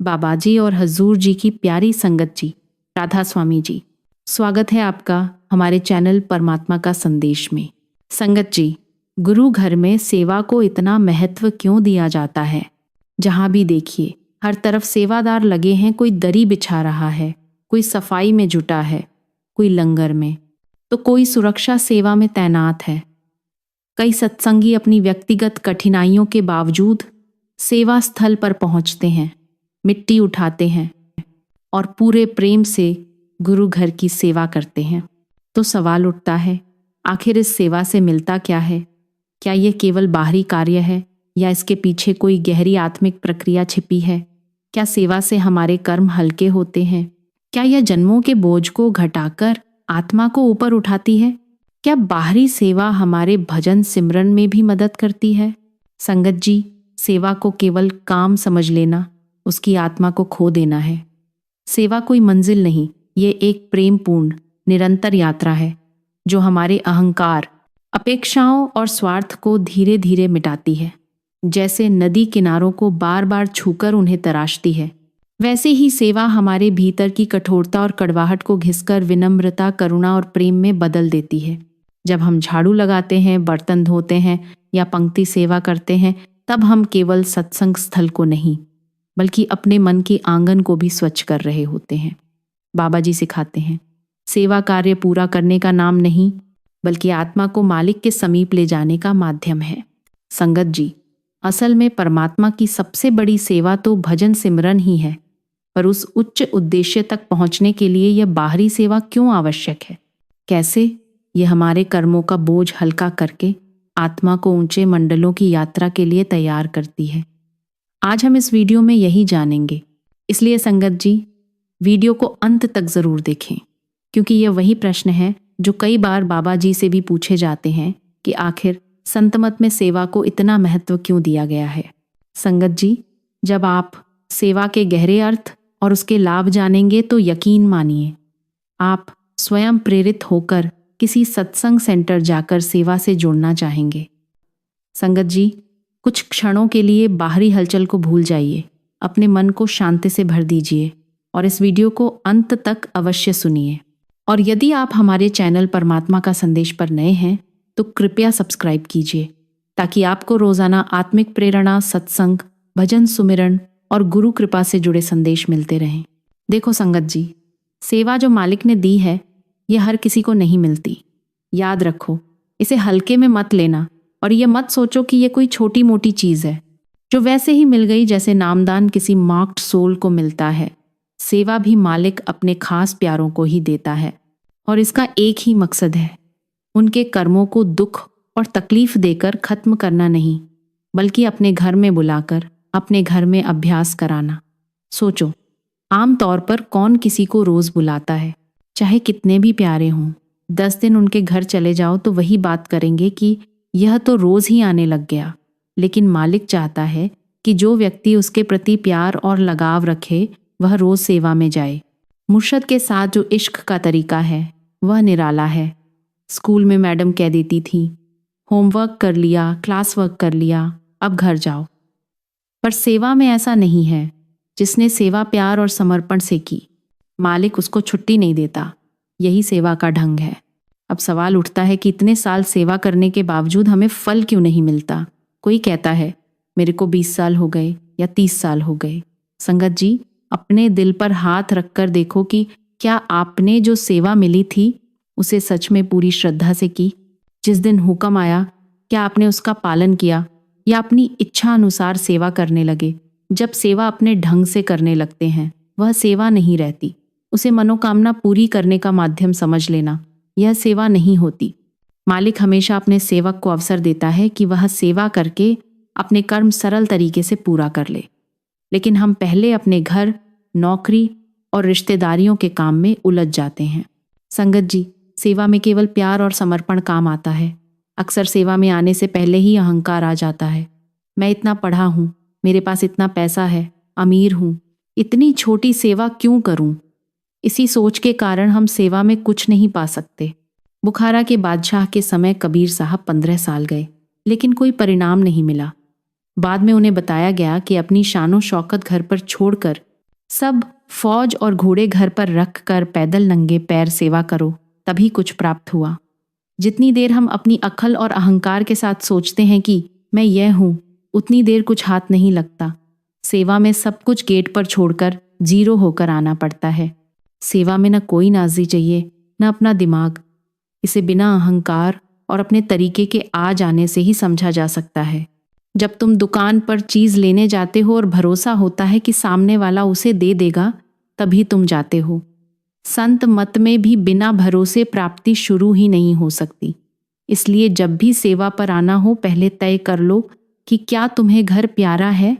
बाबाजी और हजूर जी की प्यारी संगत जी, राधा स्वामी जी, स्वागत है आपका हमारे चैनल परमात्मा का संदेश में। संगत जी, गुरु घर में सेवा को इतना महत्व क्यों दिया जाता है? जहाँ भी देखिए हर तरफ सेवादार लगे हैं। कोई दरी बिछा रहा है, कोई सफाई में जुटा है, कोई लंगर में, तो कोई सुरक्षा सेवा में तैनात है। कई सत्संगी अपनी व्यक्तिगत कठिनाइयों के बावजूद सेवा स्थल पर पहुंचते हैं, मिट्टी उठाते हैं और पूरे प्रेम से गुरु घर की सेवा करते हैं। तो सवाल उठता है, आखिर इस सेवा से मिलता क्या है? क्या यह केवल बाहरी कार्य है या इसके पीछे कोई गहरी आत्मिक प्रक्रिया छिपी है? क्या सेवा से हमारे कर्म हल्के होते हैं? क्या यह जन्मों के बोझ को घटाकर आत्मा को ऊपर उठाती है? क्या बाहरी सेवा हमारे भजन सिमरन में भी मदद करती है? संगत जी, सेवा को केवल काम समझ लेना उसकी आत्मा को खो देना है। सेवा कोई मंजिल नहीं, ये एक प्रेमपूर्ण निरंतर यात्रा है जो हमारे अहंकार, अपेक्षाओं और स्वार्थ को धीरे धीरे मिटाती है। जैसे नदी किनारों को बार बार छूकर उन्हें तराशती है, वैसे ही सेवा हमारे भीतर की कठोरता और कड़वाहट को घिसकर विनम्रता, करुणा और प्रेम में बदल देती है। जब हम झाड़ू लगाते हैं, बर्तन धोते हैं या पंक्ति सेवा करते हैं, तब हम केवल सत्संग स्थल को नहीं बल्कि अपने मन के आंगन को भी स्वच्छ कर रहे होते हैं। बाबा जी सिखाते हैं, सेवा कार्य पूरा करने का नाम नहीं बल्कि आत्मा को मालिक के समीप ले जाने का माध्यम है। संगत जी, असल में परमात्मा की सबसे बड़ी सेवा तो भजन सिमरन ही है, पर उस उच्च उद्देश्य तक पहुंचने के लिए यह बाहरी सेवा क्यों आवश्यक है? कैसे यह हमारे कर्मों का बोझ हल्का करके आत्मा को ऊंचे मंडलों की यात्रा के लिए तैयार करती है। आज हम इस वीडियो में यही जानेंगे। इसलिए संगत जी, वीडियो को अंत तक जरूर देखें, क्योंकि यह वही प्रश्न है जो कई बार बाबा जी से भी पूछे जाते हैं कि आखिर संतमत में सेवा को इतना महत्व क्यों दिया गया है। संगत जी, जब आप सेवा के गहरे अर्थ और उसके लाभ जानेंगे तो यकीन मानिए आप स्वयं प्रेरित होकर किसी सत्संग सेंटर जाकर सेवा से जुड़ना चाहेंगे। संगत जी, कुछ क्षणों के लिए बाहरी हलचल को भूल जाइए, अपने मन को शांति से भर दीजिए और इस वीडियो को अंत तक अवश्य सुनिए। और यदि आप हमारे चैनल परमात्मा का संदेश पर नए हैं तो कृपया सब्सक्राइब कीजिए, ताकि आपको रोजाना आत्मिक प्रेरणा, सत्संग, भजन सुमिरन और गुरु कृपा से जुड़े संदेश मिलते रहें। देखो संगत जी, सेवा जो मालिक ने दी है यह हर किसी को नहीं मिलती। याद रखो, इसे हल्के में मत लेना और ये मत सोचो कि ये कोई छोटी मोटी चीज़ है जो वैसे ही मिल गई जैसे नामदान किसी मार्क्ड सोल को मिलता है। सेवा भी मालिक अपने खास प्यारों को ही देता है और इसका एक ही मकसद है, उनके कर्मों को दुख और तकलीफ देकर खत्म करना नहीं, बल्कि अपने घर में बुलाकर अपने घर में अभ्यास कराना। सोचो, आम तौर पर कौन किसी को रोज बुलाता है, चाहे कितने भी प्यारे हों। 10 दिन उनके घर चले जाओ तो वही बात करेंगे कि यह तो रोज ही आने लग गया। लेकिन मालिक चाहता है कि जो व्यक्ति उसके प्रति प्यार और लगाव रखे वह रोज सेवा में जाए। मुर्शद के साथ जो इश्क का तरीका है वह निराला है। स्कूल में मैडम कह देती थी, होमवर्क कर लिया, क्लास वर्क कर लिया, अब घर जाओ। पर सेवा में ऐसा नहीं है। जिसने सेवा प्यार और समर्पण से की, मालिक उसको छुट्टी नहीं देता। यही सेवा का ढंग है। अब सवाल उठता है कि इतने साल सेवा करने के बावजूद हमें फल क्यों नहीं मिलता? कोई कहता है मेरे को 20 साल हो गए या 30 साल हो गए। संगत जी, अपने दिल पर हाथ रखकर देखो कि क्या आपने जो सेवा मिली थी उसे सच में पूरी श्रद्धा से की? जिस दिन हुक्म आया क्या आपने उसका पालन किया या अपनी इच्छा अनुसार सेवा करने लगे? जब सेवा अपने ढंग से करने लगते हैं वह सेवा नहीं रहती, उसे मनोकामना पूरी करने का माध्यम समझ लेना, यह सेवा नहीं होती। मालिक हमेशा अपने सेवक को अवसर देता है कि वह सेवा करके अपने कर्म सरल तरीके से पूरा कर ले, लेकिन हम पहले अपने घर, नौकरी और रिश्तेदारियों के काम में उलझ जाते हैं। संगत जी, सेवा में केवल प्यार और समर्पण काम आता है। अक्सर सेवा में आने से पहले ही अहंकार आ जाता है। मैं इतना पढ़ा हूँ, मेरे पास इतना पैसा है, अमीर हूँ, इतनी छोटी सेवा क्यों करूँ? इसी सोच के कारण हम सेवा में कुछ नहीं पा सकते। बुखारा के बादशाह के समय कबीर साहब 15 साल गए, लेकिन कोई परिणाम नहीं मिला। बाद में उन्हें बताया गया कि अपनी शानो शौकत घर पर छोड़कर सब फौज और घोड़े घर पर रख कर पैदल नंगे पैर सेवा करो, तभी कुछ प्राप्त हुआ। जितनी देर हम अपनी अक्ल और अहंकार के साथ सोचते हैं कि मैं यह हूं, उतनी देर कुछ हाथ नहीं लगता। सेवा में सब कुछ गेट पर छोड़कर जीरो होकर आना पड़ता है। सेवा में न कोई नाज़ी चाहिए, न अपना दिमाग। इसे बिना अहंकार और अपने तरीके के आ जाने से ही समझा जा सकता है। जब तुम दुकान पर चीज़ लेने जाते हो और भरोसा होता है कि सामने वाला उसे दे देगा, तभी तुम जाते हो। संत मत में भी बिना भरोसे प्राप्ति शुरू ही नहीं हो सकती। इसलिए जब भी सेवा पर आना हो, पहले तय कर लो कि क्या तुम्हें घर प्यारा है,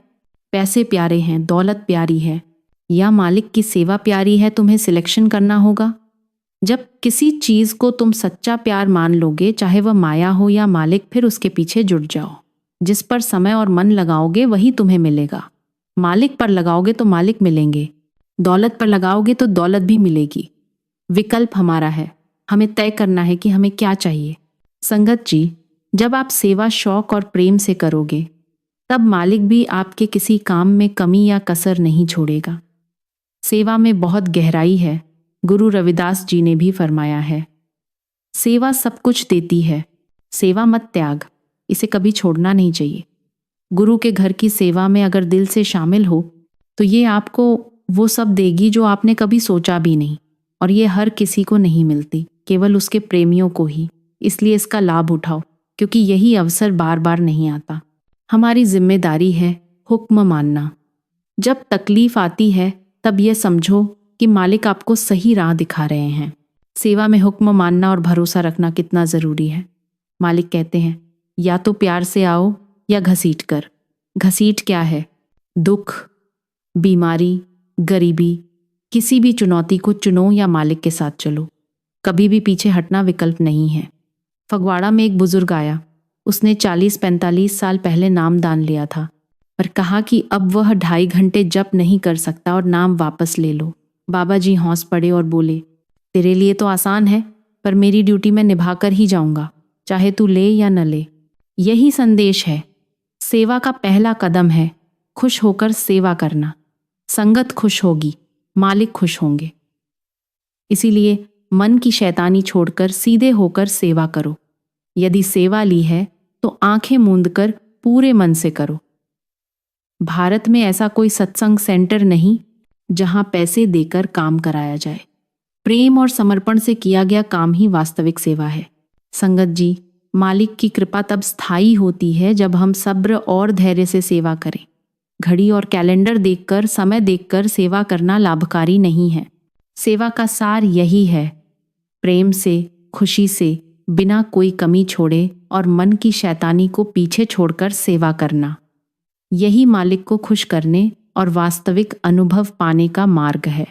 पैसे प्यारे हैं, दौलत प्यारी है, या मालिक की सेवा प्यारी है। तुम्हें सिलेक्शन करना होगा। जब किसी चीज़ को तुम सच्चा प्यार मान लोगे, चाहे वह माया हो या मालिक, फिर उसके पीछे जुट जाओ। जिस पर समय और मन लगाओगे वही तुम्हें मिलेगा। मालिक पर लगाओगे तो मालिक मिलेंगे, दौलत पर लगाओगे तो दौलत भी मिलेगी। विकल्प हमारा है, हमें तय करना है कि हमें क्या चाहिए। संगत जी, जब आप सेवा शौक और प्रेम से करोगे, तब मालिक भी आपके किसी काम में कमी या कसर नहीं छोड़ेगा। सेवा में बहुत गहराई है। गुरु रविदास जी ने भी फरमाया है, सेवा सब कुछ देती है, सेवा मत त्याग। इसे कभी छोड़ना नहीं चाहिए। गुरु के घर की सेवा में अगर दिल से शामिल हो तो ये आपको वो सब देगी जो आपने कभी सोचा भी नहीं, और ये हर किसी को नहीं मिलती, केवल उसके प्रेमियों को ही। इसलिए इसका लाभ उठाओ, क्योंकि यही अवसर बार बार नहीं आता। हमारी जिम्मेदारी है हुक्म मानना। जब तकलीफ आती है तब यह समझो कि मालिक आपको सही राह दिखा रहे हैं। सेवा में हुक्म मानना और भरोसा रखना कितना ज़रूरी है। मालिक कहते हैं, या तो प्यार से आओ या घसीट कर। घसीट क्या है? दुख, बीमारी, गरीबी, किसी भी चुनौती को चुनो या मालिक के साथ चलो। कभी भी पीछे हटना विकल्प नहीं है। फगवाड़ा में एक बुजुर्ग आया। उसने 40-45 साल पहले नाम दान लिया था, पर कहा कि अब वह 2.5 घंटे जप नहीं कर सकता और नाम वापस ले लो। बाबा जी हौंस पड़े और बोले, तेरे लिए तो आसान है, पर मेरी ड्यूटी मैं निभा कर ही जाऊंगा, चाहे तू ले या न ले। यही संदेश है। सेवा का पहला कदम है खुश होकर सेवा करना। संगत खुश होगी, मालिक खुश होंगे। इसीलिए मन की शैतानी छोड़कर सीधे होकर सेवा करो। यदि सेवा ली है तो आंखें मूंद कर पूरे मन से करो। भारत में ऐसा कोई सत्संग सेंटर नहीं जहां पैसे देकर काम कराया जाए। प्रेम और समर्पण से किया गया काम ही वास्तविक सेवा है। संगत जी, मालिक की कृपा तब स्थायी होती है जब हम सब्र और धैर्य से सेवा करें। घड़ी और कैलेंडर देखकर, समय देखकर सेवा करना लाभकारी नहीं है। सेवा का सार यही है, प्रेम से, खुशी से, बिना कोई कमी छोड़े और मन की शैतानी को पीछे छोड़कर सेवा करना। यही मालिक को खुश करने और वास्तविक अनुभव पाने का मार्ग है।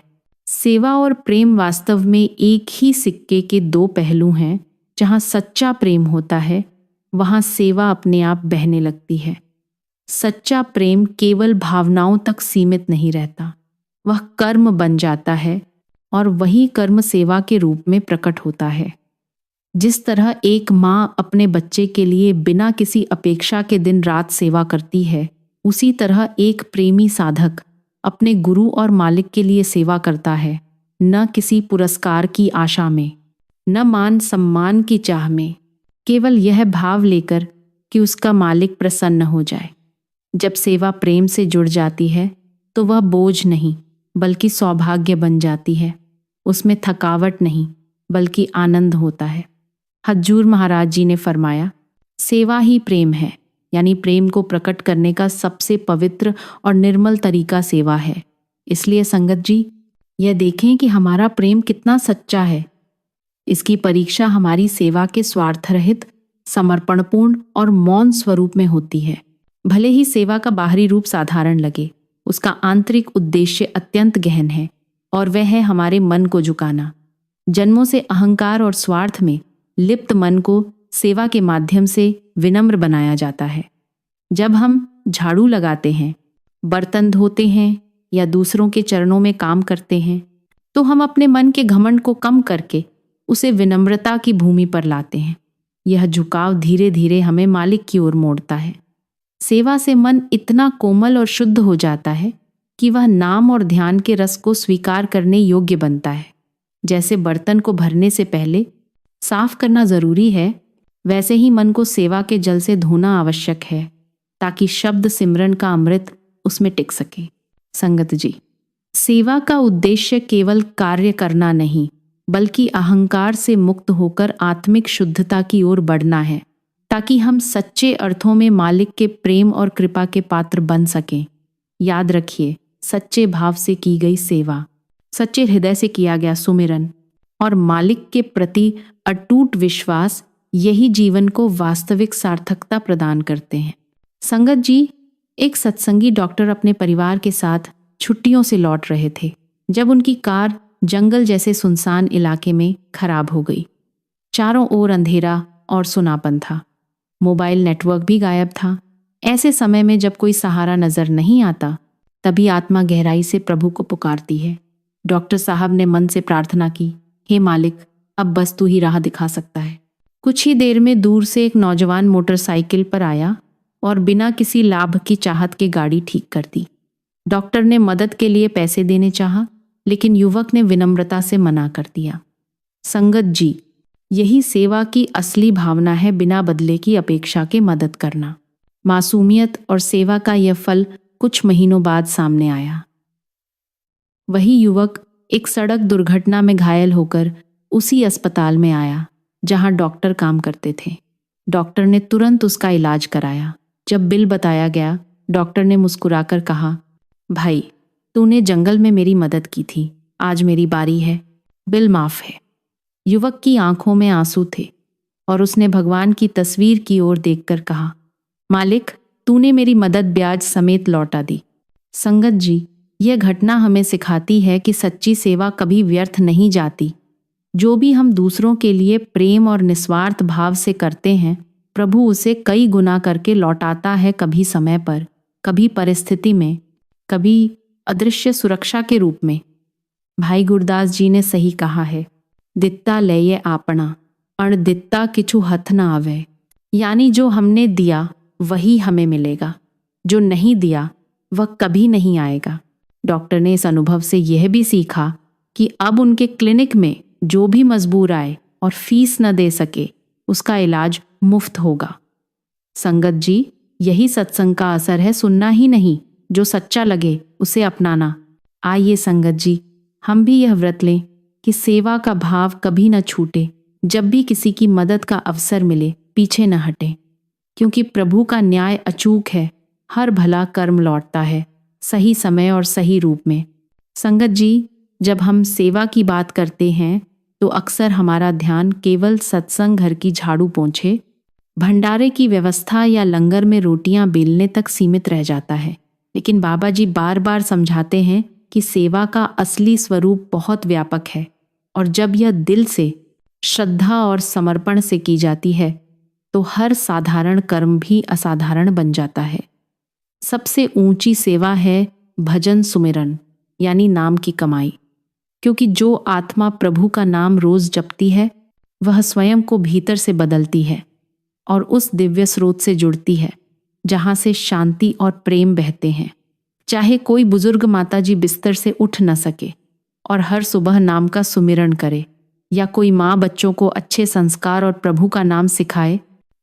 सेवा और प्रेम वास्तव में एक ही सिक्के के 2 पहलू हैं। जहाँ सच्चा प्रेम होता है, वहाँ सेवा अपने आप बहने लगती है। सच्चा प्रेम केवल भावनाओं तक सीमित नहीं रहता, वह कर्म बन जाता है और वही कर्म सेवा के रूप में प्रकट होता है। जिस तरह एक माँ अपने बच्चे के लिए बिना किसी अपेक्षा के दिन रात सेवा करती है, उसी तरह एक प्रेमी साधक अपने गुरु और मालिक के लिए सेवा करता है, न किसी पुरस्कार की आशा में, न मान सम्मान की चाह में, केवल यह भाव लेकर कि उसका मालिक प्रसन्न हो जाए। जब सेवा प्रेम से जुड़ जाती है तो वह बोझ नहीं बल्कि सौभाग्य बन जाती है। उसमें थकावट नहीं बल्कि आनंद होता है। हजूर महाराज जी ने फरमाया, सेवा ही प्रेम है, यानी प्रेम को प्रकट करने का सबसे पवित्र और निर्मल तरीका सेवा है। इसलिए संगत जी, यह देखें कि हमारा प्रेम कितना सच्चा है। इसकी परीक्षा हमारी सेवा के स्वार्थरहित, समर्पणपूर्ण और मौन स्वरूप में होती है। भले ही सेवा का बाहरी रूप साधारण लगे, उसका आंतरिक उद्देश्य अत्यंत गहन है, और वह है हमारे मन को झुकाना। जन्मों से अहंकार और स्वार्थ में लिप्त मन को सेवा के माध्यम से विनम्र बनाया जाता है। जब हम झाड़ू लगाते हैं, बर्तन धोते हैं या दूसरों के चरणों में काम करते हैं, तो हम अपने मन के घमंड को कम करके उसे विनम्रता की भूमि पर लाते हैं। यह झुकाव धीरे धीरे हमें मालिक की ओर मोड़ता है। सेवा से मन इतना कोमल और शुद्ध हो जाता है कि वह नाम और ध्यान के रस को स्वीकार करने योग्य बनता है। जैसे बर्तन को भरने से पहले साफ करना जरूरी है, वैसे ही मन को सेवा के जल से धोना आवश्यक है, ताकि शब्द सिमरन का अमृत उसमें टिक सके। संगत जी, सेवा का उद्देश्य केवल कार्य करना नहीं, बल्कि अहंकार से मुक्त होकर आत्मिक शुद्धता की ओर बढ़ना है, ताकि हम सच्चे अर्थों में मालिक के प्रेम और कृपा के पात्र बन सकें। याद रखिए, सच्चे भाव से की गई सेवा, सच्चे हृदय से किया गया सुमिरन और मालिक के प्रति अटूट विश्वास, यही जीवन को वास्तविक सार्थकता प्रदान करते हैं। संगत जी, एक सत्संगी डॉक्टर अपने परिवार के साथ छुट्टियों से लौट रहे थे जब उनकी कार जंगल जैसे सुनसान इलाके में खराब हो गई। चारों ओर अंधेरा और सुनापन था, मोबाइल नेटवर्क भी गायब था। ऐसे समय में जब कोई सहारा नजर नहीं आता, तभी आत्मा गहराई से प्रभु को पुकारती है। डॉक्टर साहब ने मन से प्रार्थना की, हे मालिक, अब बस तू ही राह दिखा सकता है। कुछ ही देर में दूर से एक नौजवान मोटरसाइकिल पर आया और बिना किसी लाभ की चाहत के गाड़ी ठीक कर दी। डॉक्टर ने मदद के लिए पैसे देने चाहा, लेकिन युवक ने विनम्रता से मना कर दिया। संगत जी, यही सेवा की असली भावना है, बिना बदले की अपेक्षा के मदद करना। मासूमियत और सेवा का यह फल कुछ महीनों बाद सामने आया। वही युवक एक सड़क दुर्घटना में घायल होकर उसी अस्पताल में आया जहां डॉक्टर काम करते थे। डॉक्टर ने तुरंत उसका इलाज कराया। जब बिल बताया गया, डॉक्टर ने मुस्कुराकर कहा, भाई, तूने जंगल में मेरी मदद की थी, आज मेरी बारी है, बिल माफ है। युवक की आंखों में आंसू थे और उसने भगवान की तस्वीर की ओर देखकर कहा, मालिक, तूने मेरी मदद ब्याज समेत लौटा दी। संगत जी, यह घटना हमें सिखाती है कि सच्ची सेवा कभी व्यर्थ नहीं जाती। जो भी हम दूसरों के लिए प्रेम और निस्वार्थ भाव से करते हैं, प्रभु उसे कई गुना करके लौटाता है, कभी समय पर, कभी परिस्थिति में, कभी अदृश्य सुरक्षा के रूप में। भाई गुरदास जी ने सही कहा है, दित्ता लये आपना, अण दित्ता किछु हथ न आवे। यानी जो हमने दिया वही हमें मिलेगा, जो नहीं दिया वह कभी नहीं आएगा। डॉक्टर ने इस अनुभव से यह भी सीखा कि अब उनके क्लिनिक में जो भी मजबूर आए और फीस न दे सके, उसका इलाज मुफ्त होगा। संगत जी, यही सत्संग का असर है, सुनना ही नहीं, जो सच्चा लगे उसे अपनाना। आइए संगत जी, हम भी यह व्रत लें कि सेवा का भाव कभी न छूटे। जब भी किसी की मदद का अवसर मिले, पीछे न हटे, क्योंकि प्रभु का न्याय अचूक है। हर भला कर्म लौटता है, सही समय और सही रूप में। संगत जी, जब हम सेवा की बात करते हैं तो अक्सर हमारा ध्यान केवल सत्संग घर की झाड़ू पोंछे, भंडारे की व्यवस्था या लंगर में रोटियां बेलने तक सीमित रह जाता है। लेकिन बाबा जी बार बार समझाते हैं कि सेवा का असली स्वरूप बहुत व्यापक है, और जब यह दिल से, श्रद्धा और समर्पण से की जाती है तो हर साधारण कर्म भी असाधारण बन जाता है। सबसे ऊंची सेवा है भजन सुमिरन, यानी नाम की कमाई, क्योंकि जो आत्मा प्रभु का नाम रोज जपती है, वह स्वयं को भीतर से बदलती है और उस दिव्य स्रोत से जुड़ती है जहाँ से शांति और प्रेम बहते हैं। चाहे कोई बुजुर्ग माताजी बिस्तर से उठ न सके और हर सुबह नाम का सुमिरन करे, या कोई माँ बच्चों को अच्छे संस्कार और प्रभु का नाम सिखाए,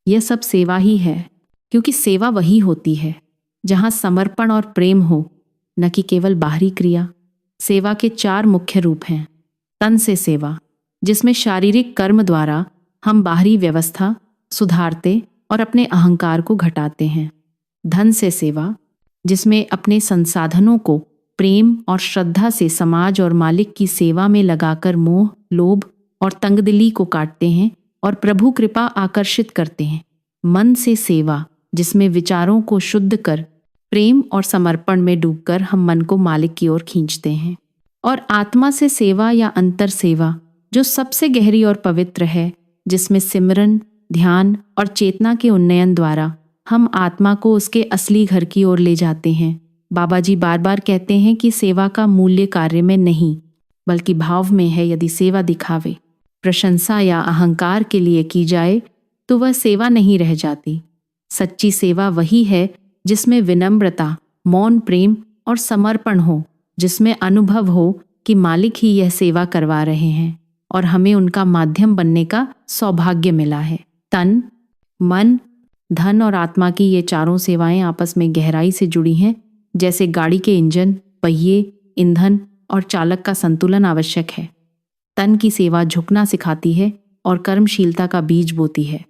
यह सब सेवा ही है। क्योंकि सेवा वही होती है जहाँ समर्पण और प्रेम हो, न कि केवल बाहरी क्रिया। सेवा के 4 मुख्य रूप हैं। तन से सेवा, जिसमें शारीरिक कर्म द्वारा हम बाहरी व्यवस्था सुधारते और अपने अहंकार को घटाते हैं। धन से सेवा, जिसमें अपने संसाधनों को प्रेम और श्रद्धा से समाज और मालिक की सेवा में लगाकर मोह, लोभ और तंगदिली को काटते हैं और प्रभु कृपा आकर्षित करते हैं। मन से सेवा, जिसमें विचारों को शुद्ध कर प्रेम और समर्पण में डूबकर हम मन को मालिक की ओर खींचते हैं। और आत्मा से सेवा या अंतर सेवा, जो सबसे गहरी और पवित्र है, जिसमें सिमरन, ध्यान और चेतना के उन्नयन द्वारा हम आत्मा को उसके असली घर की ओर ले जाते हैं। बाबा जी बार बार कहते हैं कि सेवा का मूल्य कार्य में नहीं, बल्कि भाव में है। यदि सेवा दिखावे, प्रशंसा या अहंकार के लिए की जाए तो वह सेवा नहीं रह जाती। सच्ची सेवा वही है जिसमें विनम्रता, मौन प्रेम और समर्पण हो, जिसमें अनुभव हो कि मालिक ही यह सेवा करवा रहे हैं और हमें उनका माध्यम बनने का सौभाग्य मिला है। तन, मन, धन और आत्मा की ये चारों सेवाएं आपस में गहराई से जुड़ी हैं। जैसे गाड़ी के इंजन, पहिए, ईंधन और चालक का संतुलन आवश्यक है। तन की सेवा झुकना सिखाती है और कर्मशीलता का बीज बोती है।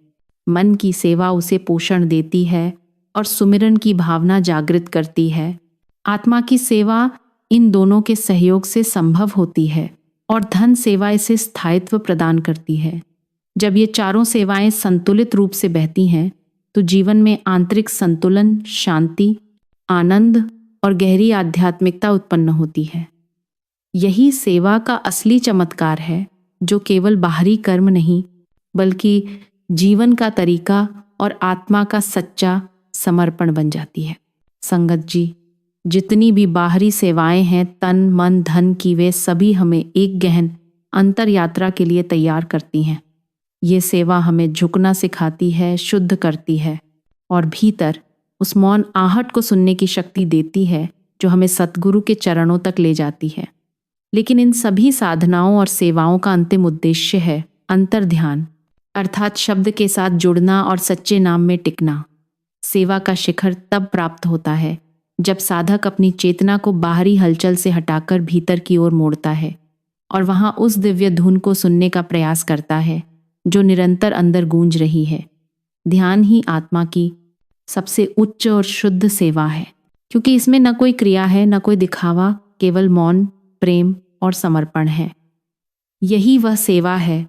मन की सेवा उसे पोषण देती है और सुमिरन की भावना जागृत करती है। आत्मा की सेवा इन दोनों के सहयोग से संभव होती है और धन सेवा इसे स्थायित्व प्रदान करती है। जब ये चारों सेवाएं संतुलित रूप से बहती हैं तो जीवन में आंतरिक संतुलन, शांति, आनंद और गहरी आध्यात्मिकता उत्पन्न होती है। यही सेवा का असली चमत्कार है, जो केवल बाहरी कर्म नहीं बल्कि जीवन का तरीका और आत्मा का सच्चा समर्पण बन जाती है। संगत जी, जितनी भी बाहरी सेवाएं हैं तन, मन, धन की, वे सभी हमें एक गहन अंतर यात्रा के लिए तैयार करती हैं। ये सेवा हमें झुकना सिखाती है, शुद्ध करती है और भीतर उस मौन आहट को सुनने की शक्ति देती है जो हमें सतगुरु के चरणों तक ले जाती है। लेकिन इन सभी साधनाओं और सेवाओं का अंतिम उद्देश्य है अंतर्ध्यान, अर्थात शब्द के साथ जुड़ना और सच्चे नाम में टिकना। सेवा का शिखर तब प्राप्त होता है जब साधक अपनी चेतना को बाहरी हलचल से हटाकर भीतर की ओर मोड़ता है और वहां उस दिव्य धुन को सुनने का प्रयास करता है जो निरंतर अंदर गूंज रही है। ध्यान ही आत्मा की सबसे उच्च और शुद्ध सेवा है, क्योंकि इसमें न कोई क्रिया है, न कोई दिखावा, केवल मौन, प्रेम और समर्पण है। यही वह सेवा है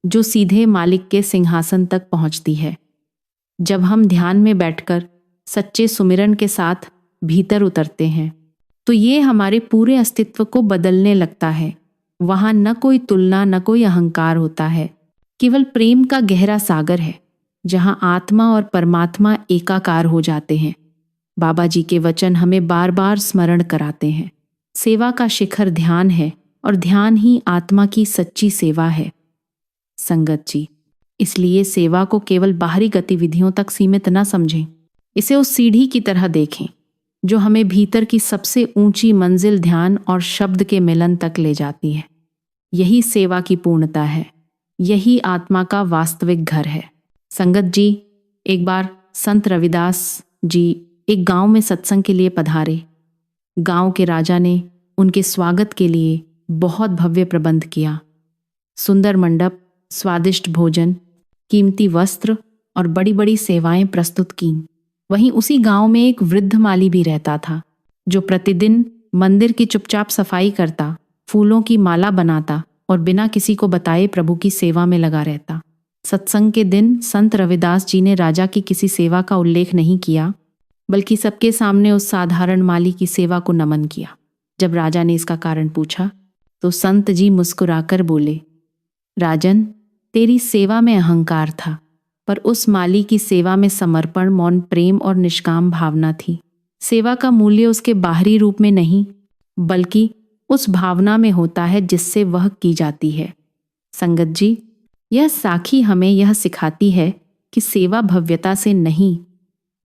जो सीधे मालिक के सिंहासन तक पहुंचती है। जब हम ध्यान में बैठकर सच्चे सुमिरन के साथ भीतर उतरते हैं तो ये हमारे पूरे अस्तित्व को बदलने लगता है। वहां न कोई तुलना, न कोई अहंकार होता है, केवल प्रेम का गहरा सागर है जहां आत्मा और परमात्मा एकाकार हो जाते हैं। बाबा जी के वचन हमें बार बार स्मरण कराते हैं, सेवा का शिखर ध्यान है और ध्यान ही आत्मा की सच्ची सेवा है। संगत जी, इसलिए सेवा को केवल बाहरी गतिविधियों तक सीमित न समझें। इसे उस सीढ़ी की तरह देखें जो हमें भीतर की सबसे ऊंची मंजिल ध्यान और शब्द के मिलन तक ले जाती है। यही सेवा की पूर्णता है, यही आत्मा का वास्तविक घर है। संगत जी, एक बार संत रविदास जी एक गांव में सत्संग के लिए पधारे। गांव के राजा ने उनके स्वागत के लिए बहुत भव्य प्रबंध किया। सुंदर मंडप, स्वादिष्ट भोजन, कीमती वस्त्र और बड़ी बड़ी सेवाएं प्रस्तुत कीं। वहीं उसी गांव में एक वृद्ध माली भी रहता था जो प्रतिदिन मंदिर की चुपचाप सफाई करता, फूलों की माला बनाता और बिना किसी को बताए प्रभु की सेवा में लगा रहता। सत्संग के दिन संत रविदास जी ने राजा की किसी सेवा का उल्लेख नहीं किया, बल्कि सबके सामने उस साधारण माली की सेवा को नमन किया। जब राजा ने इसका कारण पूछा तो संत जी मुस्कुराकर बोले, राजन, तेरी सेवा में अहंकार था, पर उस माली की सेवा में समर्पण, मौन, प्रेम और निष्काम भावना थी। सेवा का मूल्य उसके बाहरी रूप में नहीं, बल्कि उस भावना में होता है जिससे वह की जाती है। संगत जी, यह साखी हमें यह सिखाती है कि सेवा भव्यता से नहीं,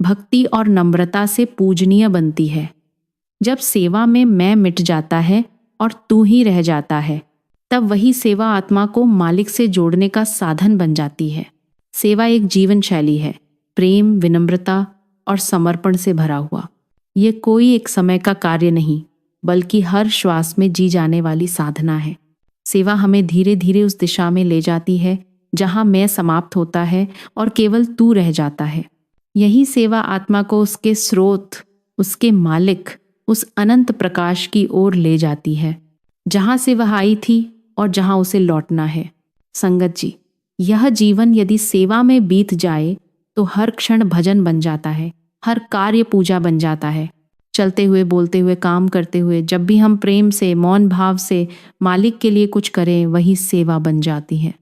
भक्ति और नम्रता से पूजनीय बनती है। जब सेवा में मैं मिट जाता है और तू ही रह जाता है, तब वही सेवा आत्मा को मालिक से जोड़ने का साधन बन जाती है। सेवा एक जीवन शैली है, प्रेम, विनम्रता और समर्पण से भरा हुआ। ये कोई एक समय का कार्य नहीं, बल्कि हर श्वास में जी जाने वाली साधना है। सेवा हमें धीरे धीरे उस दिशा में ले जाती है जहां मैं समाप्त होता है और केवल तू रह जाता है। यही सेवा आत्मा को उसके स्रोत, उसके मालिक, उस अनंत प्रकाश की ओर ले जाती है जहां से वह आई थी और जहां उसे लौटना है। संगत जी, यह जीवन यदि सेवा में बीत जाए तो हर क्षण भजन बन जाता है, हर कार्य पूजा बन जाता है। चलते हुए, बोलते हुए, काम करते हुए जब भी हम प्रेम से, मौन भाव से मालिक के लिए कुछ करें, वही सेवा बन जाती है।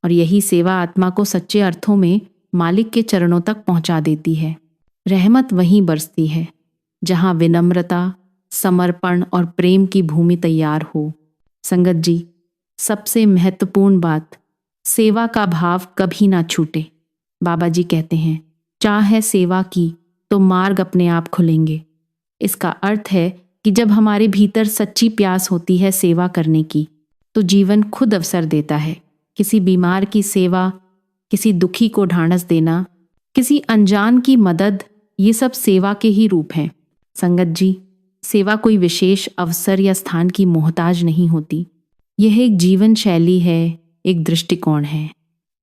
और यही सेवा आत्मा को सच्चे अर्थों में मालिक के चरणों तक पहुंचा देती है। रहमत वहीं बरसती है जहां विनम्रता, समर्पण और प्रेम की भूमि तैयार हो। संगत जी, सबसे महत्वपूर्ण बात, सेवा का भाव कभी ना छूटे। बाबा जी कहते हैं, चाहे सेवा की तो मार्ग अपने आप खुलेंगे। इसका अर्थ है कि जब हमारे भीतर सच्ची प्यास होती है सेवा करने की, तो जीवन खुद अवसर देता है। किसी बीमार की सेवा, किसी दुखी को ढांढस देना, किसी अनजान की मदद, ये सब सेवा के ही रूप हैं। संगत जी, सेवा कोई विशेष अवसर या स्थान की मोहताज नहीं होती। यह एक जीवन शैली है, एक दृष्टिकोण है।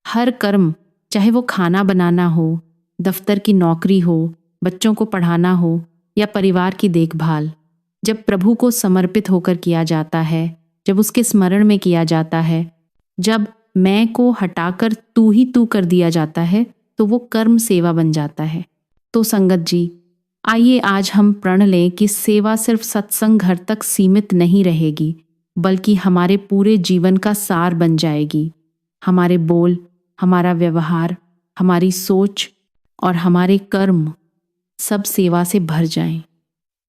हर कर्म, चाहे वो खाना बनाना हो, दफ्तर की नौकरी हो, बच्चों को पढ़ाना हो या परिवार की देखभाल, जब प्रभु को समर्पित होकर किया जाता है, जब उसके स्मरण में किया जाता है, जब मैं को हटाकर तू ही तू कर दिया जाता है, तो वो कर्म सेवा बन जाता है। तो संगत जी, आइए आज हम प्रण लें कि सेवा सिर्फ सत्संग घर तक सीमित नहीं रहेगी, बल्कि हमारे पूरे जीवन का सार बन जाएगी। हमारे बोल, हमारा व्यवहार, हमारी सोच और हमारे कर्म सब सेवा से भर जाएं।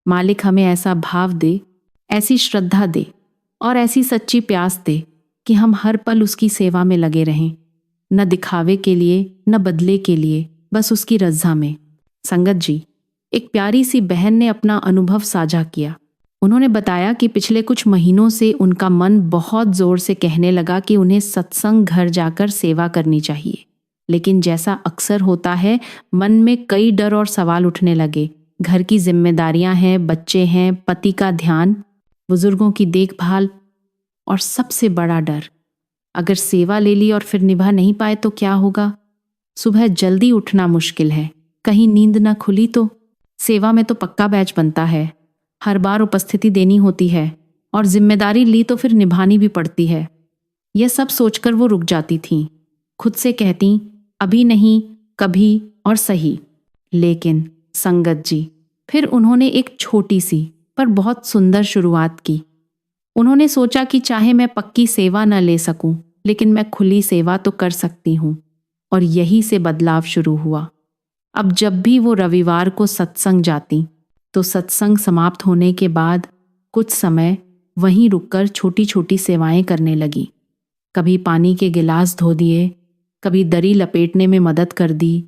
मालिक हमें ऐसा भाव दे, ऐसी श्रद्धा दे और ऐसी सच्ची प्यास दे कि हम हर पल उसकी सेवा में लगे रहें, न दिखावे के लिए, न बदले के लिए, बस उसकी रज़ा में। संगत जी, एक प्यारी सी बहन ने अपना अनुभव साझा किया। उन्होंने बताया कि पिछले कुछ महीनों से उनका मन बहुत जोर से कहने लगा कि उन्हें सत्संग घर जाकर सेवा करनी चाहिए, लेकिन जैसा अक्सर होता है, मन में कई डर और सवाल उठने लगे। घर की जिम्मेदारियां हैं, बच्चे हैं, पति का ध्यान, बुजुर्गों की देखभाल और सबसे बड़ा डर, अगर सेवा ले ली और फिर निभा नहीं पाए तो क्या होगा? सुबह जल्दी उठना मुश्किल है, कहीं नींद न खुली तो? सेवा में तो पक्का बैच बनता है, हर बार उपस्थिति देनी होती है और जिम्मेदारी ली तो फिर निभानी भी पड़ती है। यह सब सोचकर वो रुक जाती थीं, खुद से कहती अभी नहीं, कभी और सही। लेकिन संगत जी, फिर उन्होंने एक छोटी सी पर बहुत सुंदर शुरुआत की। उन्होंने सोचा कि चाहे मैं पक्की सेवा न ले सकूं, लेकिन मैं खुली सेवा तो कर सकती हूं। और यही से बदलाव शुरू हुआ। अब जब भी वो रविवार को सत्संग जाती, तो सत्संग समाप्त होने के बाद कुछ समय वहीं रुककर छोटी छोटी सेवाएं करने लगी। कभी पानी के गिलास धो दिए, कभी दरी लपेटने में मदद कर दी,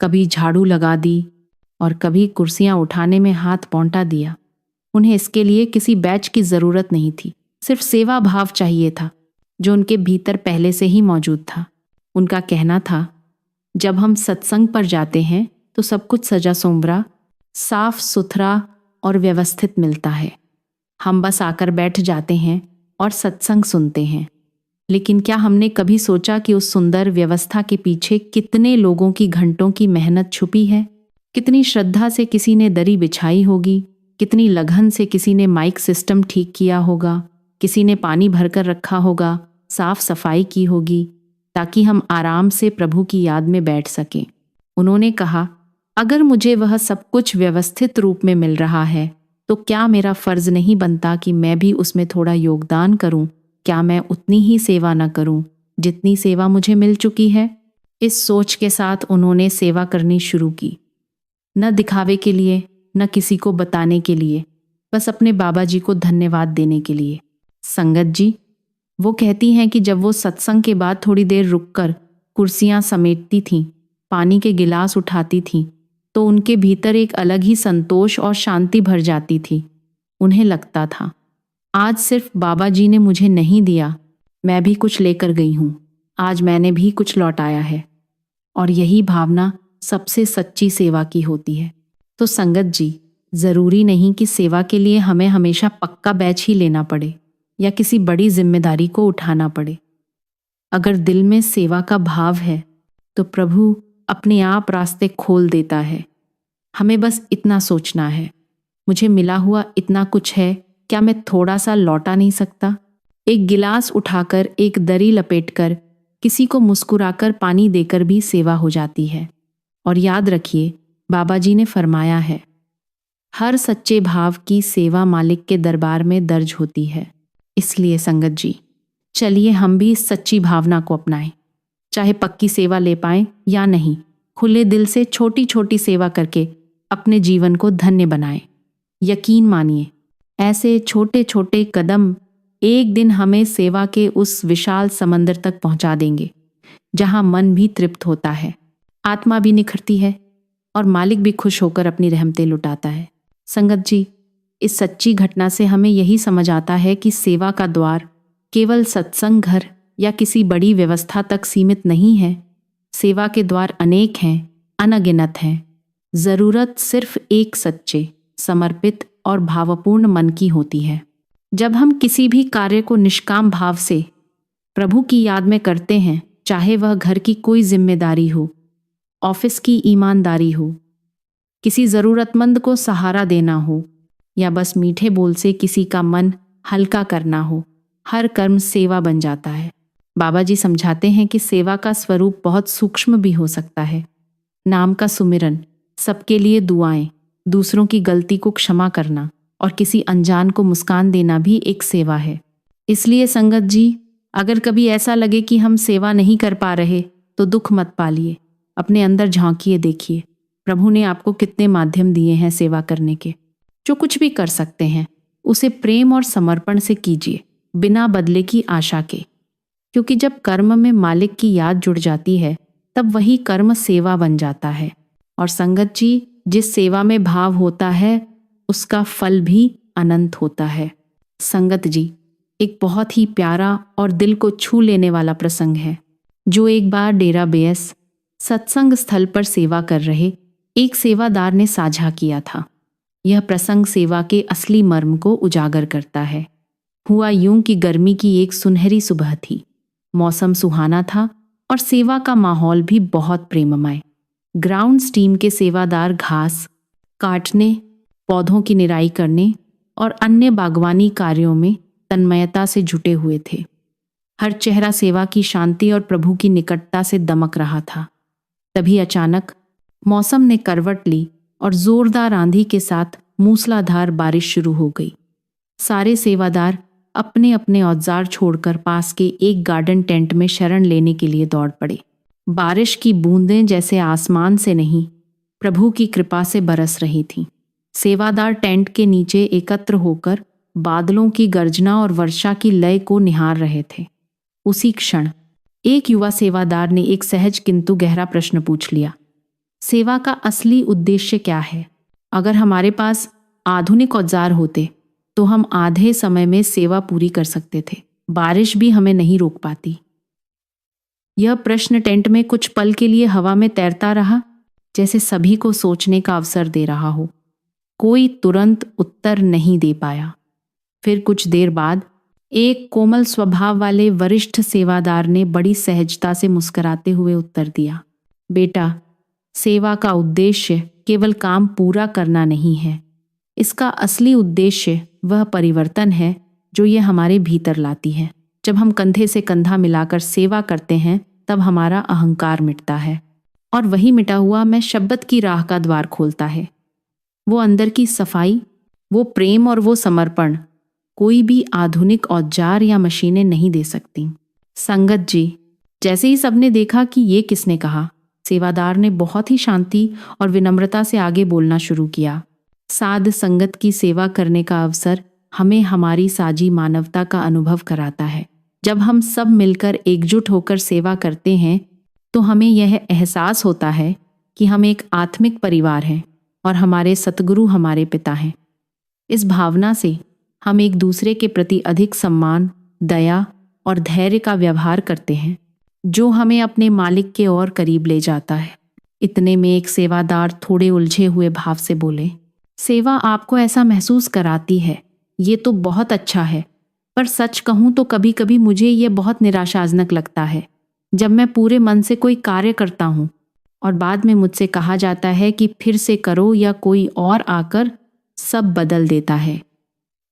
कभी झाड़ू लगा दी और कभी कुर्सियां उठाने में हाथ पौंटा दिया। उन्हें इसके लिए किसी बैच की ज़रूरत नहीं थी, सिर्फ सेवा भाव चाहिए था, जो उनके भीतर पहले से ही मौजूद था। उनका कहना था, जब हम सत्संग पर जाते हैं तो सब कुछ सजा सोमरा, साफ सुथरा और व्यवस्थित मिलता है। हम बस आकर बैठ जाते हैं और सत्संग सुनते हैं। लेकिन क्या हमने कभी सोचा कि उस सुंदर व्यवस्था के पीछे कितने लोगों की घंटों की मेहनत छुपी है? कितनी श्रद्धा से किसी ने दरी बिछाई होगी, कितनी लगन से किसी ने माइक सिस्टम ठीक किया होगा, किसी ने पानी भरकर रखा होगा, साफ सफाई की होगी, ताकि हम आराम से प्रभु की याद में बैठ सकें। उन्होंने कहा, अगर मुझे वह सब कुछ व्यवस्थित रूप में मिल रहा है, तो क्या मेरा फर्ज नहीं बनता कि मैं भी उसमें थोड़ा योगदान करूं? क्या मैं उतनी ही सेवा न करूं जितनी सेवा मुझे मिल चुकी है? इस सोच के साथ उन्होंने सेवा करनी शुरू की, न दिखावे के लिए, न किसी को बताने के लिए, बस अपने बाबा जी को धन्यवाद देने के लिए। संगत जी, वो कहती हैं कि जब वो सत्संग के बाद थोड़ी देर रुककर कुर्सियां समेटती थीं, पानी के गिलास उठाती थीं, तो उनके भीतर एक अलग ही संतोष और शांति भर जाती थी। उन्हें लगता था, आज सिर्फ बाबा जी ने मुझे नहीं दिया, मैं भी कुछ लेकर गई हूँ, आज मैंने भी कुछ लौटाया है। और यही भावना सबसे सच्ची सेवा की होती है। तो संगत जी, ज़रूरी नहीं कि सेवा के लिए हमें हमेशा पक्का बैच ही लेना पड़े या किसी बड़ी जिम्मेदारी को उठाना पड़े। अगर दिल में सेवा का भाव है तो प्रभु अपने आप रास्ते खोल देता है। हमें बस इतना सोचना है, मुझे मिला हुआ इतना कुछ है, क्या मैं थोड़ा सा लौटा नहीं सकता? एक गिलास उठाकर, एक दरी लपेटकर, किसी को मुस्कुराकर पानी देकर भी सेवा हो जाती है। और याद रखिए, बाबा जी ने फरमाया है, हर सच्चे भाव की सेवा मालिक के दरबार में दर्ज होती है। इसलिए संगत जी, चलिए हम भी इस सच्ची भावना को अपनाएं। चाहे पक्की सेवा ले पाएं या नहीं, खुले दिल से छोटी छोटी सेवा करके अपने जीवन को धन्य बनाएं। यकीन मानिए, ऐसे छोटे छोटे कदम एक दिन हमें सेवा के उस विशाल समंदर तक पहुंचा देंगे, जहां मन भी तृप्त होता है, आत्मा भी निखरती है और मालिक भी खुश होकर अपनी रहमतें लुटाता है। संगत जी, इस सच्ची घटना से हमें यही समझ आता है कि सेवा का द्वार केवल सत्संग घर या किसी बड़ी व्यवस्था तक सीमित नहीं है। सेवा के द्वार अनेक हैं, अनगिनत हैं। जरूरत सिर्फ एक सच्चे, समर्पित और भावपूर्ण मन की होती है। जब हम किसी भी कार्य को निष्काम भाव से प्रभु की याद में करते हैं, चाहे वह घर की कोई जिम्मेदारी हो, ऑफिस की ईमानदारी हो, किसी ज़रूरतमंद को सहारा देना हो या बस मीठे बोल से किसी का मन हल्का करना हो, हर कर्म सेवा बन जाता है। बाबा जी समझाते हैं कि सेवा का स्वरूप बहुत सूक्ष्म भी हो सकता है। नाम का सुमिरन, सबके लिए दुआएं, दूसरों की गलती को क्षमा करना और किसी अनजान को मुस्कान देना भी एक सेवा है। इसलिए संगत जी, अगर कभी ऐसा लगे कि हम सेवा नहीं कर पा रहे तो दुख मत पालिए। अपने अंदर झांकिए, देखिए प्रभु ने आपको कितने माध्यम दिए हैं सेवा करने के। जो कुछ भी कर सकते हैं उसे प्रेम और समर्पण से कीजिए, बिना बदले की आशा के। क्योंकि जब कर्म में मालिक की याद जुड़ जाती है तब वही कर्म सेवा बन जाता है। और संगत जी, जिस सेवा में भाव होता है उसका फल भी अनंत होता है। संगत जी, एक बहुत ही प्यारा और दिल को छू लेने वाला प्रसंग है जो एक बार डेरा बेअस सत्संग स्थल पर सेवा कर रहे एक सेवादार ने साझा किया था। यह प्रसंग सेवा के असली मर्म को उजागर करता है। हुआ यूं कि गर्मी की एक सुनहरी सुबह थी। मौसम सुहाना था और सेवा का माहौल भी बहुत प्रेममय। ग्राउंड टीम के सेवादार घास काटने, पौधों की निराई करने और अन्य बागवानी कार्यों में तन्मयता से जुटे हुए थे। हर चेहरा सेवा की शांति और प्रभु की निकटता से दमक रहा था। तभी अचानक मौसम ने करवट ली और जोरदार आंधी के साथ मूसलाधार बारिश शुरू हो गई। सारे सेवादार अपने अपने औजार छोड़कर पास के एक गार्डन टेंट में शरण लेने के लिए दौड़ पड़े। बारिश की बूंदें जैसे आसमान से नहीं, प्रभु की कृपा से बरस रही थीं। सेवादार टेंट के नीचे एकत्र होकर बादलों की गर्जना और वर्षा की लय को निहार रहे थे। उसी क्षण एक युवा सेवादार ने एक सहज किंतु गहरा प्रश्न पूछ लिया। सेवा का असली उद्देश्य क्या है? अगर हमारे पास आधुनिक औजार होते तो हम आधे समय में सेवा पूरी कर सकते थे। बारिश भी हमें नहीं रोक पाती। यह प्रश्न टेंट में कुछ पल के लिए हवा में तैरता रहा, जैसे सभी को सोचने का अवसर दे रहा हो। कोई तुरंत उत्तर नहीं दे पाया। फिर कुछ देर बाद एक कोमल स्वभाव वाले वरिष्ठ सेवादार ने बड़ी सहजता से मुस्कुराते हुए उत्तर दिया, बेटा, सेवा का उद्देश्य केवल काम पूरा करना नहीं है। इसका असली उद्देश्य वह परिवर्तन है जो ये हमारे भीतर लाती है। जब हम कंधे से कंधा मिलाकर सेवा करते हैं तब हमारा अहंकार मिटता है और वही मिटा हुआ मैं शब्द की राह का द्वार खोलता है। वो अंदर की सफाई, वो प्रेम और वो समर्पण कोई भी आधुनिक औजार या मशीनें नहीं दे सकती। संगत जी, जैसे ही सबने देखा कि ये किसने कहा, सेवादार ने बहुत ही शांति और विनम्रता से आगे बोलना शुरू किया। साध संगत की सेवा करने का अवसर हमें हमारी साझी मानवता का अनुभव कराता है। जब हम सब मिलकर एकजुट होकर सेवा करते हैं तो हमें यह एहसास होता है कि हम एक आत्मिक परिवार हैं और हमारे सतगुरु हमारे पिता हैं। इस भावना से हम एक दूसरे के प्रति अधिक सम्मान, दया और धैर्य का व्यवहार करते हैं, जो हमें अपने मालिक के और करीब ले जाता है। इतने में एक सेवादार थोड़े उलझे हुए भाव से बोले, सेवा आपको ऐसा महसूस कराती है, ये तो बहुत अच्छा है, पर सच कहूँ तो कभी कभी मुझे ये बहुत निराशाजनक लगता है। जब मैं पूरे मन से कोई कार्य करता हूँ और बाद में मुझसे कहा जाता है कि फिर से करो या कोई और आकर सब बदल देता है,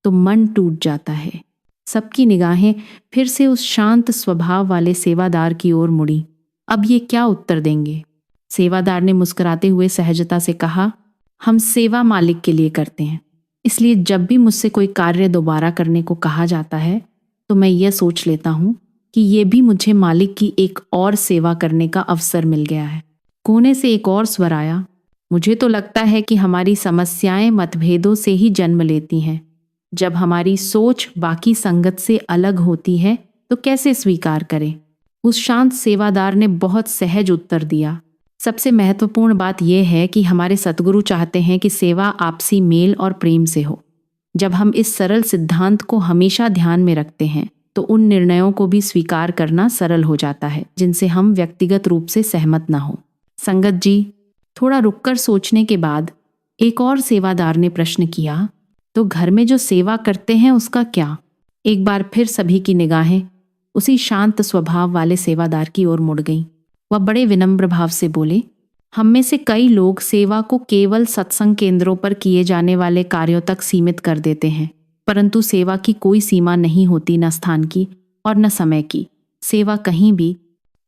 तो मन टूट जाता है। सबकी निगाहें फिर से उस शांत स्वभाव वाले सेवादार की ओर मुड़ी। अब ये क्या उत्तर देंगे? सेवादार ने मुस्कुराते हुए सहजता से कहा, हम सेवा मालिक के लिए करते हैं, इसलिए जब भी मुझसे कोई कार्य दोबारा करने को कहा जाता है तो मैं यह सोच लेता हूँ कि ये भी मुझे मालिक की एक और सेवा करने का अवसर मिल गया है। कोने से एक और स्वर आया, मुझे तो लगता है कि हमारी समस्याएं मतभेदों से ही जन्म लेती हैं। जब हमारी सोच बाकी संगत से अलग होती है तो कैसे स्वीकार करें? उस शांत सेवादार ने बहुत सहज उत्तर दिया, सबसे महत्वपूर्ण बात यह है कि हमारे सतगुरु चाहते हैं कि सेवा आपसी मेल और प्रेम से हो। जब हम इस सरल सिद्धांत को हमेशा ध्यान में रखते हैं तो उन निर्णयों को भी स्वीकार करना सरल हो जाता है जिनसे हम व्यक्तिगत रूप से सहमत न हो। संगत जी, थोड़ा रुककर सोचने के बाद एक और सेवादार ने प्रश्न किया, तो घर में जो सेवा करते हैं उसका क्या? एक बार फिर सभी की निगाहें उसी शांत स्वभाव वाले सेवादार की ओर मुड़ गईं। वह बड़े विनम्र भाव से बोले, हम में से कई लोग सेवा को केवल सत्संग केंद्रों पर किए जाने वाले कार्यों तक सीमित कर देते हैं, परंतु सेवा की कोई सीमा नहीं होती, न स्थान की और न समय की। सेवा कहीं भी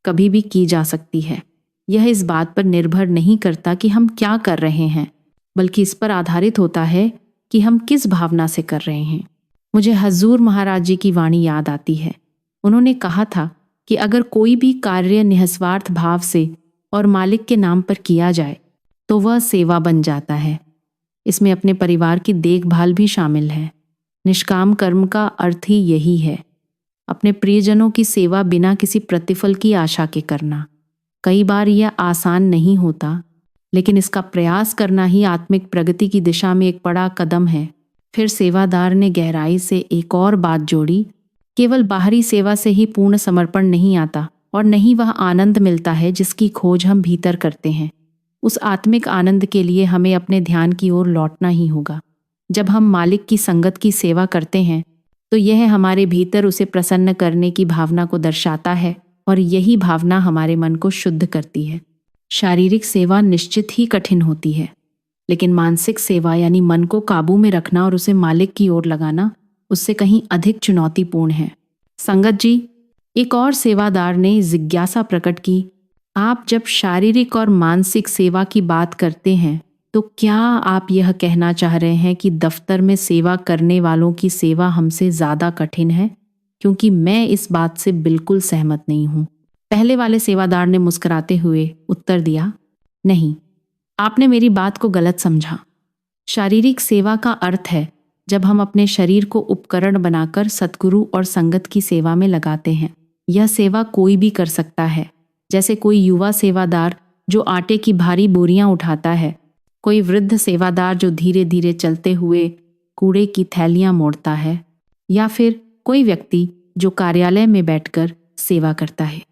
कभी भी की जा सकती है। यह इस बात पर निर्भर नहीं करता कि हम क्या कर रहे हैं, बल्कि इस पर आधारित होता है कि हम किस भावना से कर रहे हैं। मुझे हजूर महाराज जी की वाणी याद आती है। उन्होंने कहा था कि अगर कोई भी कार्य निस्वार्थ भाव से और मालिक के नाम पर किया जाए तो वह सेवा बन जाता है। इसमें अपने परिवार की देखभाल भी शामिल है। निष्काम कर्म का अर्थ ही यही है, अपने प्रियजनों की सेवा बिना किसी प्रतिफल की आशा के करना। कई बार यह आसान नहीं होता, लेकिन इसका प्रयास करना ही आत्मिक प्रगति की दिशा में एक बड़ा कदम है। फिर सेवादार ने गहराई से एक और बात जोड़ी, केवल बाहरी सेवा से ही पूर्ण समर्पण नहीं आता और नहीं वह आनंद मिलता है जिसकी खोज हम भीतर करते हैं। उस आत्मिक आनंद के लिए हमें अपने ध्यान की ओर लौटना ही होगा। जब हम मालिक की संगत की सेवा करते हैं तो यह हमारे भीतर उसे प्रसन्न करने की भावना को दर्शाता है और यही भावना हमारे मन को शुद्ध करती है। शारीरिक सेवा निश्चित ही कठिन होती है, लेकिन मानसिक सेवा यानी मन को काबू में रखना और उसे मालिक की ओर लगाना उससे कहीं अधिक चुनौतीपूर्ण है। संगत जी, एक और सेवादार ने जिज्ञासा प्रकट की, आप जब शारीरिक और मानसिक सेवा की बात करते हैं तो क्या आप यह कहना चाह रहे हैं कि दफ्तर में सेवा करने वालों की सेवा हमसे ज़्यादा कठिन है? क्योंकि मैं इस बात से बिल्कुल सहमत नहीं हूँ। पहले वाले सेवादार ने मुस्कुराते हुए उत्तर दिया, नहीं, आपने मेरी बात को गलत समझा। शारीरिक सेवा का अर्थ है जब हम अपने शरीर को उपकरण बनाकर सद्गुरु और संगत की सेवा में लगाते हैं। यह सेवा कोई भी कर सकता है, जैसे कोई युवा सेवादार जो आटे की भारी बोरियां उठाता है, कोई वृद्ध सेवादार जो धीरे धीरे चलते हुए कूड़े की थैलियां मोड़ता है, या फिर कोई व्यक्ति जो कार्यालय में बैठकर सेवा करता है।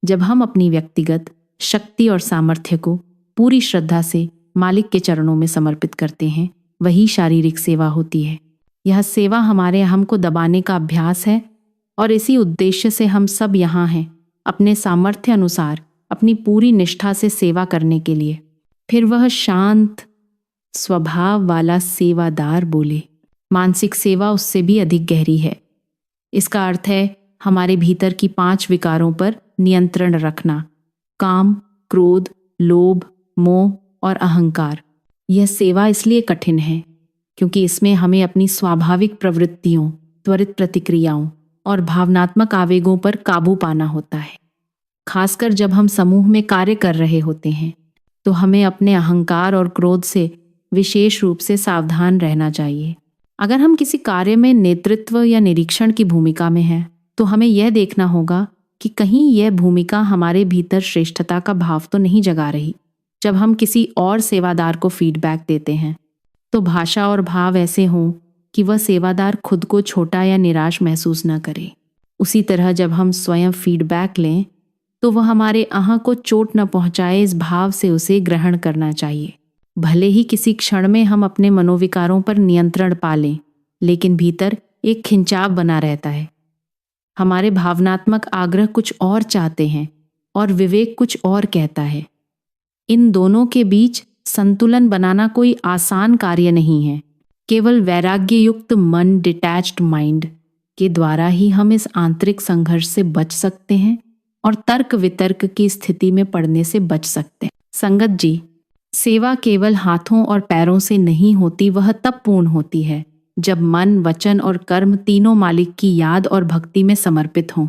जब हम अपनी व्यक्तिगत शक्ति और सामर्थ्य को पूरी श्रद्धा से मालिक के चरणों में समर्पित करते हैं, वही शारीरिक सेवा होती है। यह सेवा हमारे अहम को दबाने का अभ्यास है और इसी उद्देश्य से हम सब यहाँ हैं, अपने सामर्थ्य अनुसार अपनी पूरी निष्ठा से सेवा करने के लिए। फिर वह शांत स्वभाव वाला सेवादार बोले, मानसिक सेवा उससे भी अधिक गहरी है। इसका अर्थ है हमारे भीतर की 5 विकारों पर नियंत्रण रखना, काम, क्रोध, लोभ, मोह और अहंकार। यह सेवा इसलिए कठिन है क्योंकि इसमें हमें अपनी स्वाभाविक प्रवृत्तियों, त्वरित प्रतिक्रियाओं और भावनात्मक आवेगों पर काबू पाना होता है। खासकर जब हम समूह में कार्य कर रहे होते हैं तो हमें अपने अहंकार और क्रोध से विशेष रूप से सावधान रहना चाहिए। अगर हम किसी कार्य में नेतृत्व या निरीक्षण की भूमिका में हैं तो हमें यह देखना होगा कि कहीं यह भूमिका हमारे भीतर श्रेष्ठता का भाव तो नहीं जगा रही। जब हम किसी और सेवादार को फीडबैक देते हैं तो भाषा और भाव ऐसे हों कि वह सेवादार खुद को छोटा या निराश महसूस न करे। उसी तरह जब हम स्वयं फीडबैक लें तो वह हमारे अहं को चोट न पहुंचाए, इस भाव से उसे ग्रहण करना चाहिए। भले ही किसी क्षण में हम अपने मनोविकारों पर नियंत्रण पा लें, लेकिन भीतर एक खिंचाव बना रहता है। हमारे भावनात्मक आग्रह कुछ और चाहते हैं और विवेक कुछ और कहता है। इन दोनों के बीच संतुलन बनाना कोई आसान कार्य नहीं है। केवल वैराग्य युक्त मन, डिटैच्ड माइंड के द्वारा ही हम इस आंतरिक संघर्ष से बच सकते हैं और तर्क वितर्क की स्थिति में पड़ने से बच सकते हैं। संगत जी, सेवा केवल हाथों और पैरों से नहीं होती, वह तब पूर्ण होती है जब मन, वचन और कर्म तीनों मालिक की याद और भक्ति में समर्पित हों।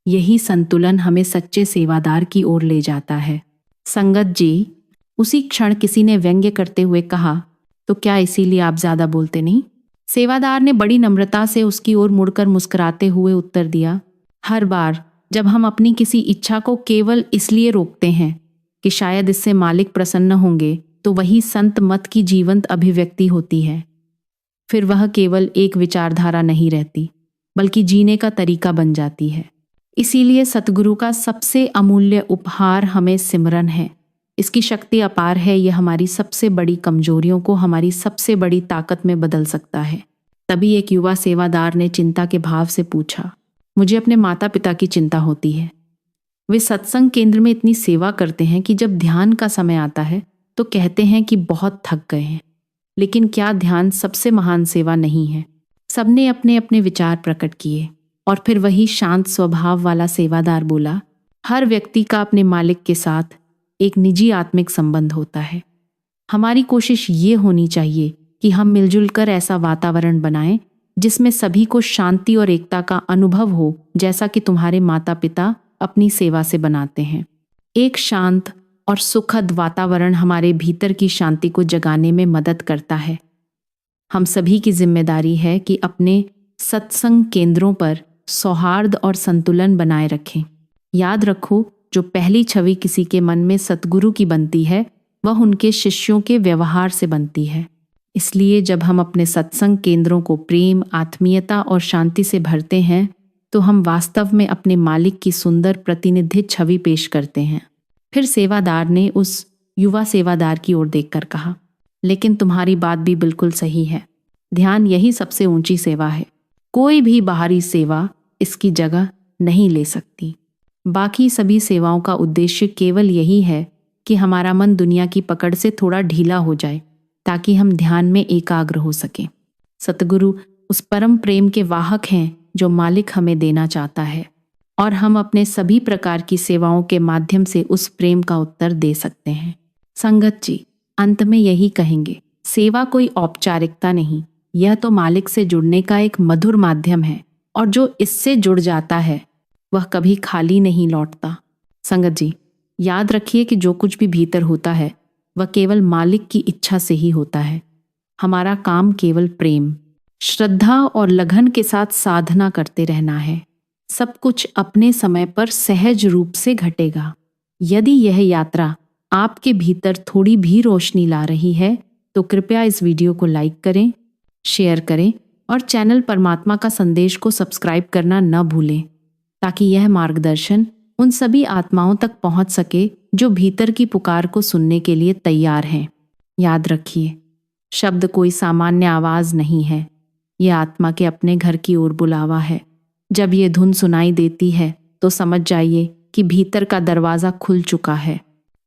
यही संतुलन हमें सच्चे सेवादार की ओर ले जाता है। संगत जी, उसी क्षण किसी ने व्यंग्य करते हुए कहा, तो क्या इसीलिए आप ज्यादा बोलते नहीं? सेवादार ने बड़ी नम्रता से उसकी ओर मुड़कर मुस्कुराते हुए उत्तर दिया, हर बार जब हम अपनी किसी इच्छा को केवल इसलिए रोकते हैं कि शायद इससे मालिक प्रसन्न होंगे, तो वही संत मत की जीवंत अभिव्यक्ति होती है। फिर वह केवल एक विचारधारा नहीं रहती, बल्कि जीने का तरीका बन जाती है। इसीलिए सतगुरु का सबसे अमूल्य उपहार हमें सिमरन है। इसकी शक्ति अपार है, यह हमारी सबसे बड़ी कमजोरियों को हमारी सबसे बड़ी ताकत में बदल सकता है। तभी एक युवा सेवादार ने चिंता के भाव से पूछा, मुझे अपने माता पिता की चिंता होती है। वे सत्संग केंद्र में इतनी सेवा करते हैं कि जब ध्यान का समय आता है तो कहते हैं कि बहुत थक गए हैं। लेकिन क्या ध्यान सबसे महान सेवा नहीं है? सबने अपने अपने विचार प्रकट किए और फिर वही शांत स्वभाव वाला सेवादार बोला, हर व्यक्ति का अपने मालिक के साथ एक निजी आत्मिक संबंध होता है। हमारी कोशिश ये होनी चाहिए कि हम मिलजुल कर ऐसा वातावरण बनाएं जिसमें सभी को शांति और एकता का अनुभव हो, जैसा कि तुम्हारे माता पिता अपनी सेवा से बनाते हैं। एक शांत और सुखद वातावरण हमारे भीतर की शांति को जगाने में मदद करता है। हम सभी की जिम्मेदारी है कि अपने सत्संग केंद्रों पर सौहार्द और संतुलन बनाए रखें। याद रखो, जो पहली छवि किसी के मन में सतगुरु की बनती है वह उनके शिष्यों के व्यवहार से बनती है। इसलिए जब हम अपने सत्संग केंद्रों को प्रेम, आत्मीयता और शांति से भरते हैं तो हम वास्तव में अपने मालिक की सुंदर प्रतिनिधि छवि पेश करते हैं। फिर सेवादार ने उस युवा सेवादार की ओर देखकर कहा, लेकिन तुम्हारी बात भी बिल्कुल सही है। ध्यान यही सबसे ऊंची सेवा है। कोई भी बाहरी सेवा इसकी जगह नहीं ले सकती। बाकी सभी सेवाओं का उद्देश्य केवल यही है कि हमारा मन दुनिया की पकड़ से थोड़ा ढीला हो जाए ताकि हम ध्यान में एकाग्र हो सकें। सतगुरु उस परम प्रेम के वाहक हैं जो मालिक हमें देना चाहता है, और हम अपने सभी प्रकार की सेवाओं के माध्यम से उस प्रेम का उत्तर दे सकते हैं। संगत जी, अंत में यही कहेंगे, सेवा कोई औपचारिकता नहीं, यह तो मालिक से जुड़ने का एक मधुर माध्यम है, और जो इससे जुड़ जाता है वह कभी खाली नहीं लौटता। संगत जी, याद रखिए कि जो कुछ भी भीतर होता है वह केवल मालिक की इच्छा से ही होता है। हमारा काम केवल प्रेम, श्रद्धा और लगन के साथ साधना करते रहना है। सब कुछ अपने समय पर सहज रूप से घटेगा। यदि यह यात्रा आपके भीतर थोड़ी भी रोशनी ला रही है तो कृपया इस वीडियो को लाइक करें, शेयर करें और चैनल परमात्मा का संदेश को सब्सक्राइब करना न भूलें, ताकि यह मार्गदर्शन उन सभी आत्माओं तक पहुंच सके जो भीतर की पुकार को सुनने के लिए तैयार हैं। याद रखिए, शब्द कोई सामान्य आवाज नहीं है, यह आत्मा के अपने घर की ओर बुलावा है। जब ये धुन सुनाई देती है तो समझ जाइए कि भीतर का दरवाज़ा खुल चुका है।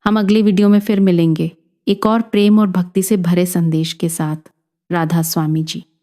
हम अगले वीडियो में फिर मिलेंगे एक और प्रेम और भक्ति से भरे संदेश के साथ। राधा स्वामी जी।